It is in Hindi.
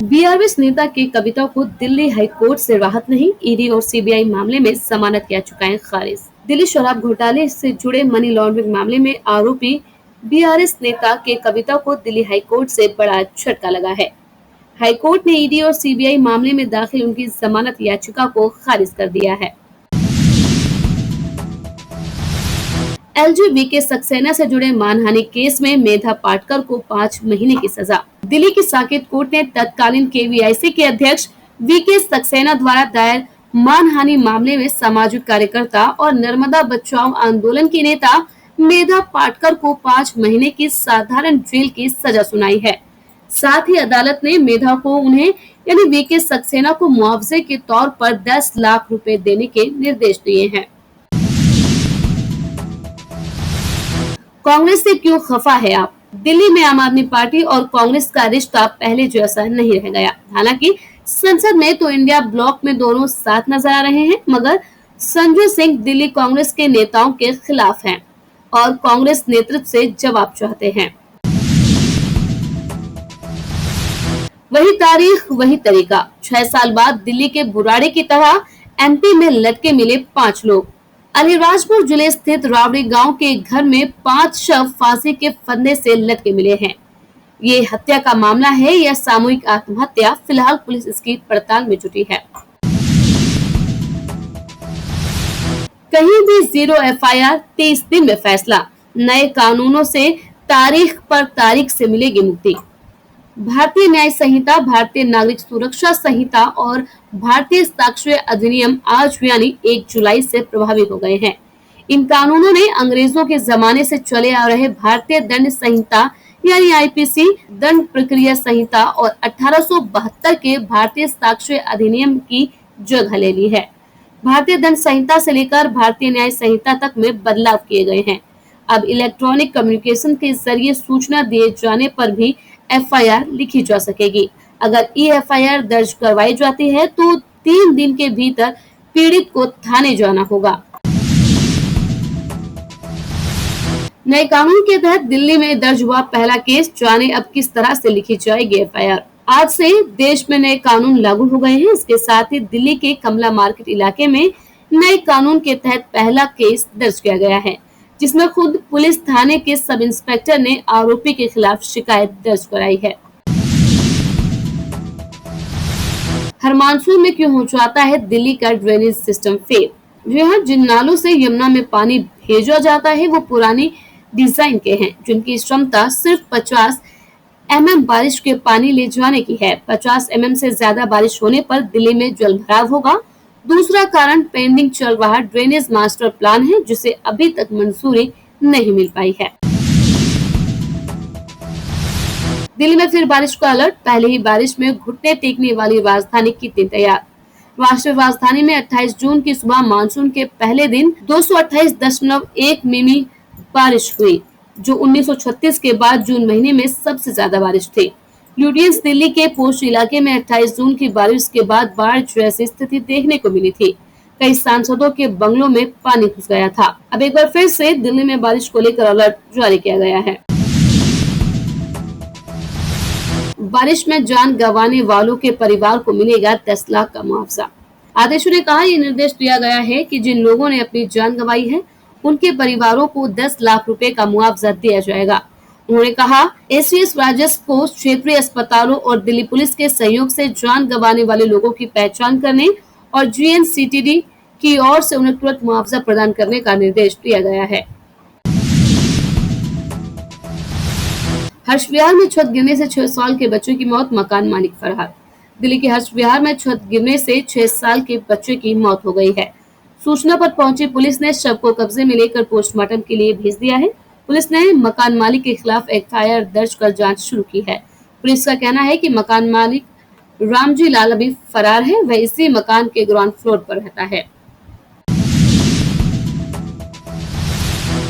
बीआरएस नेता की कविता को दिल्ली हाई कोर्ट से राहत नहीं, ईडी और सीबीआई मामले में जमानत याचिकाएं खारिज। दिल्ली शराब घोटाले से जुड़े मनी लॉन्ड्रिंग मामले में आरोपी बीआरएस नेता के कविता को दिल्ली हाई कोर्ट से बड़ा झटका लगा है। हाई कोर्ट ने ईडी और सीबीआई मामले में दाखिल उनकी जमानत याचिका को खारिज कर दिया है। एलजी वीके सक्सेना से जुड़े मानहानि केस में मेधा पाटकर को 5 महीने की सजा। दिल्ली की साकेत कोर्ट ने तत्कालीन केवीआईसी के अध्यक्ष वीके सक्सेना द्वारा दायर मानहानि मामले में सामाजिक कार्यकर्ता और नर्मदा बचाओ आंदोलन की नेता मेधा पाटकर को 5 महीने की साधारण जेल की सजा सुनाई है। साथ ही अदालत ने मेधा को उन्हें यानी वीके सक्सेना को मुआवजे के तौर पर 10 लाख रुपए देने के निर्देश दिए हैं। कांग्रेस से क्यों खफा है आप? दिल्ली में आम आदमी पार्टी और कांग्रेस का रिश्ता पहले जैसा नहीं रह गया। हालांकि संसद में तो इंडिया ब्लॉक में दोनों साथ नजर आ रहे हैं, मगर संजय सिंह दिल्ली कांग्रेस के नेताओं के खिलाफ हैं और कांग्रेस नेतृत्व से जवाब चाहते हैं। वही तारीख वही तरीका। 6 साल बाद दिल्ली के बुराड़े की तरह एमपी में लटके मिले 5 लोग। अलीराजपुर जिले स्थित रावड़ी गांव के घर में 5 शव फांसी के फंदे से लटके मिले हैं। ये हत्या का मामला है या सामूहिक आत्महत्या, फिलहाल पुलिस इसकी पड़ताल में जुटी है। कहीं भी 0 एफआईआर, 30 दिन में फैसला। नए कानूनों से तारीख पर तारीख से मिलेगी मुक्ति। भारतीय न्याय संहिता, भारतीय नागरिक सुरक्षा संहिता और भारतीय साक्ष्य अधिनियम आज यानी 1 जुलाई से प्रभावी हो गए हैं। इन कानूनों ने अंग्रेजों के जमाने से चले आ रहे भारतीय दंड संहिता यानी आईपीसी, दंड प्रक्रिया संहिता और 1872 के भारतीय साक्ष्य अधिनियम की जगह ले ली है। भारतीय दंड संहिता से लेकर भारतीय न्याय संहिता तक में बदलाव किए गए हैं। अब इलेक्ट्रॉनिक कम्युनिकेशन के जरिए सूचना दिए जाने पर भी एफआईआर लिखी जा सकेगी। अगर एफआईआर दर्ज करवाई जाती है तो 3 दिन के भीतर पीड़ित को थाने जाना होगा। नए कानून के तहत दिल्ली में दर्ज हुआ पहला केस, जाने अब किस तरह से लिखी जाएगी एफआईआर। आज से देश में नए कानून लागू हो गए हैं। इसके साथ ही दिल्ली के कमला मार्केट इलाके में नए कानून के तहत पहला केस दर्ज किया गया है, जिसमें खुद पुलिस थाने के सब इंस्पेक्टर ने आरोपी के खिलाफ शिकायत दर्ज कराई है। हर मानसून में क्यों हो जाता है दिल्ली का ड्रेनेज सिस्टम फेल? यहाँ जिन नालों से यमुना में पानी भेजा जाता है वो पुरानी डिजाइन के हैं, जिनकी क्षमता सिर्फ 50 mm बारिश के पानी ले जाने की है। 50 mm से ज्यादा बारिश होने पर दिल्ली में जल भराव होगा। दूसरा कारण पेंडिंग चल रहा ड्रेनेज मास्टर प्लान है, जिसे अभी तक मंजूरी नहीं मिल पाई है। दिल्ली में फिर बारिश का अलर्ट। पहले ही बारिश में घुटने टेकने वाली राजधानी कितनी तैयार? राष्ट्रीय राजधानी में 28 जून की सुबह मानसून के पहले दिन 228.1 मिमी बारिश हुई, जो 1936 के बाद जून महीने में सबसे ज्यादा बारिश थी। यूडीएस दिल्ली के पोस्ट इलाके में 28 जून की बारिश के बाद बाढ़ जैसी स्थिति देखने को मिली थी। कई सांसदों के बंगलों में पानी घुस गया था। अब एक बार फिर से दिल्ली में बारिश को लेकर अलर्ट जारी किया गया है। बारिश में जान गंवाने वालों के परिवार को मिलेगा 10 लाख का मुआवजा। आदेशों ने कहा, ये निर्देश दिया गया है कि जिन लोगों ने अपनी जान गंवाई है उनके परिवारों को 10 लाख रुपए का मुआवजा दिया जाएगा। उन्होंने कहा, एसीएस राजस्व को क्षेत्रीय अस्पतालों और दिल्ली पुलिस के सहयोग से जान गंवाने वाले लोगों की पहचान करने और जीएनसीटीडी की ओर से उन्हें तुरंत मुआवजा प्रदान करने का निर्देश दिया गया है। हर्ष विहार में छत गिरने से 6 साल के बच्चे की मौत, मकान मालिक फरार। दिल्ली के हर्ष विहार में छत गिरने से 6 साल के बच्चे की मौत हो गई है। सूचना पर पहुंची पुलिस ने शव को कब्जे में लेकर पोस्टमार्टम के लिए भेज दिया है। पुलिस ने मकान मालिक के खिलाफ एफआईआर दर्ज कर जांच शुरू की है। पुलिस का कहना है कि मकान मालिक रामजी लाल अभी फरार है। वह इसी मकान के ग्राउंड फ्लोर पर रहता है।